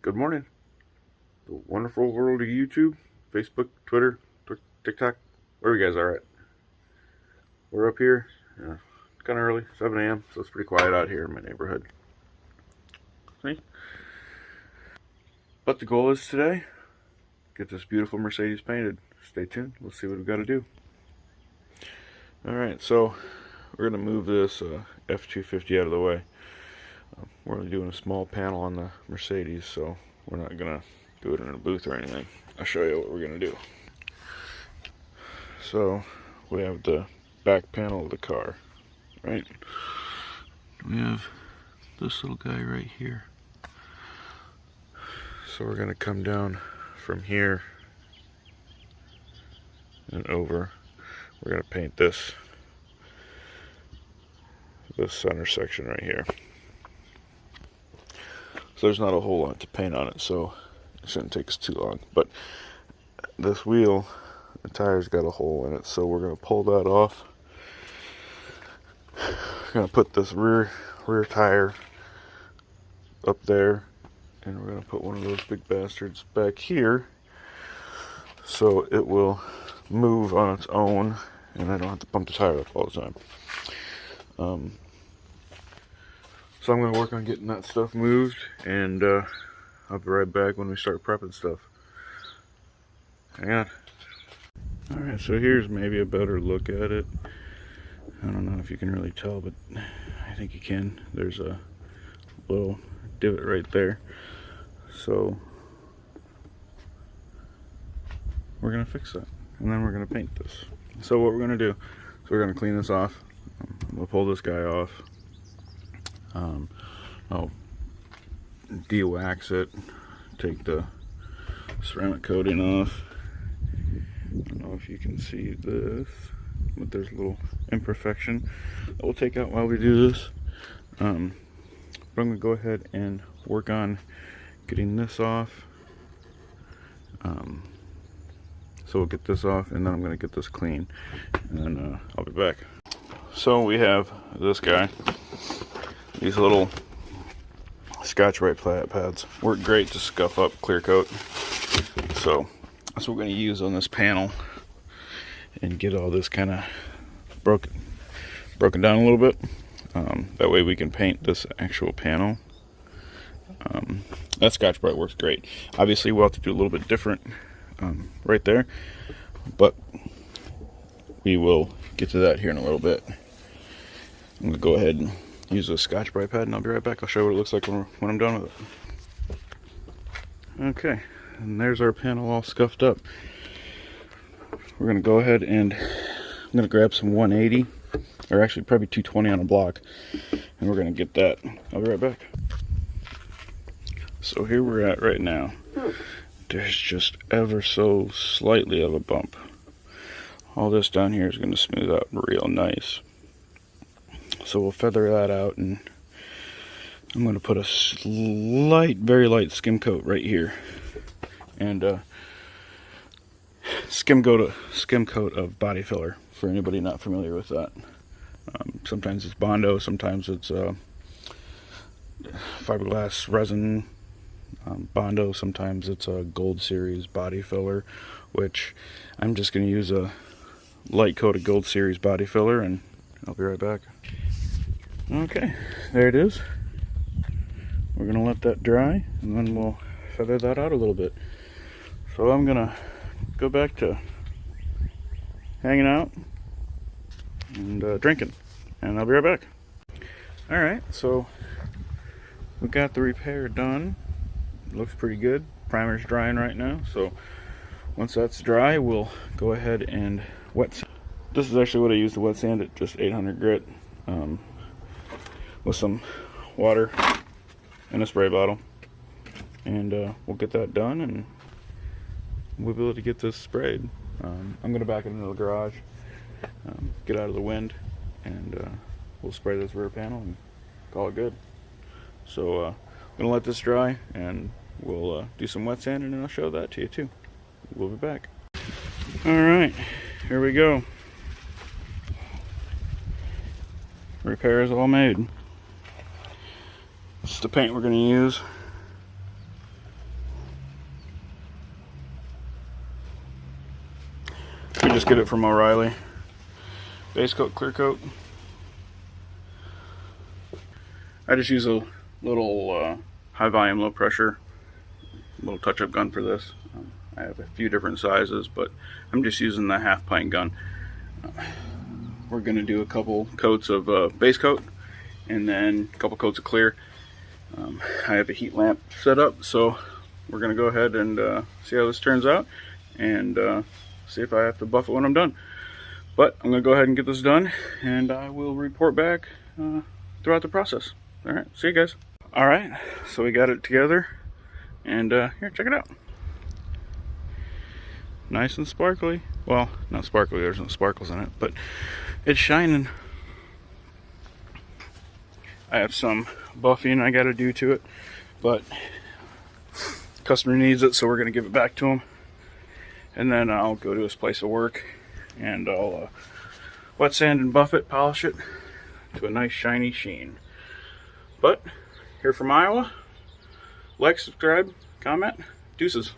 Good morning. The wonderful world of YouTube, Facebook, Twitter, TikTok, where you guys are at. We're up here. It's kind of early, 7 a.m., so it's pretty quiet out here in my neighborhood. See? But the goal is today, get this beautiful Mercedes painted. Stay tuned. Let's see what we've got to do. Alright, so we're going to move this F-250 out of the way. We're only doing a small panel on the Mercedes, so we're not going to do it in a booth or anything. I'll show you what we're going to do. So we have the back panel of the car, right? We have this little guy right here. So we're going to come down from here and over. We're going to paint this center section right here. So there's not a whole lot to paint on it, so it shouldn't take us too long. But this wheel, the tire's got a hole in it, so we're going to pull that off. We're going to put this rear tire up there, and we're going to put one of those big bastards back here, so it will move on its own, and I don't have to pump the tire up all the time. So I'm going to work on getting that stuff moved, and I'll be right back when we start prepping stuff. Hang on. Alright, so here's maybe a better look at it. I don't know if you can really tell, but I think you can. There's a little divot right there. So we're going to fix that, and then we're going to paint this. So what we're going to do, so we're going to clean this off. We'll pull this guy off. I'll de-wax it, take the ceramic coating off. I don't know if you can see this, but there's a little imperfection that we'll take out while we do this. But I'm going to go ahead and work on getting this off. So we'll get this off, and then I'm going to get this clean, and then I'll be back. So we have this guy. These little Scotch-Brite pads work great to scuff up clear coat. So that's what we're going to use on this panel and get all this kind of broken down a little bit. That way we can paint this actual panel. That Scotch-Brite works great. Obviously we'll have to do a little bit different right there, but we will get to that here in a little bit. I'm going to go ahead and use a Scotch-Brite pad, and I'll be right back. I'll show you what it looks like when I'm done with it. Okay, and there's our panel all scuffed up. We're going to go ahead and I'm going to grab some 180, or actually probably 220 on a block, and we're going to get that. I'll be right back. So here we're at right now. There's just ever so slightly of a bump. All this down here is going to smooth out real nice. So we'll feather that out, and I'm going to put a very light skim coat right here, and skim coat of body filler for anybody not familiar with that. Sometimes it's Bondo, sometimes it's fiberglass resin Bondo, sometimes it's a Gold Series body filler, which I'm just going to use a light coat of Gold Series body filler, and I'll be right back. Okay, there it is. We're going to let that dry, and then we'll feather that out a little bit. So I'm going to go back to hanging out and drinking, and I'll be right back. Alright, so we got the repair done. It looks pretty good. Primer's drying right now, so once that's dry, we'll go ahead and wet sand. This is actually what I used to wet sand it, just 800 grit. With some water in a spray bottle, and we'll get that done, and we'll be able to get this sprayed. I'm going to back it into the garage, get out of the wind, and we'll spray this rear panel and call it good. So I'm going to let this dry, and we'll do some wet sanding, and I'll show that to you too. We'll be back. Alright, here we go. Repair is all made. This is the paint we're going to use. get it from O'Reilly. Base coat, clear coat. I just use a little high volume, low pressure, little touch-up gun for this. I have a few different sizes, but I'm just using the half pint gun. We're going to do a couple coats of base coat and then a couple coats of clear. I have a heat lamp set up, so we're going to go ahead and see how this turns out and see if I have to buff it when I'm done. But I'm going to go ahead and get this done, and I will report back throughout the process. Alright, see you guys. Alright, so we got it together, and here, check it out. Nice and sparkly. Well, not sparkly, there's no sparkles in it, but it's shining. I have some buffing I got to do to it, but the customer needs it, so we're going to give it back to him. And then I'll go to his place of work, and I'll wet sand and buff it, polish it to a nice shiny sheen. But, here from Iowa, like, subscribe, comment, deuces.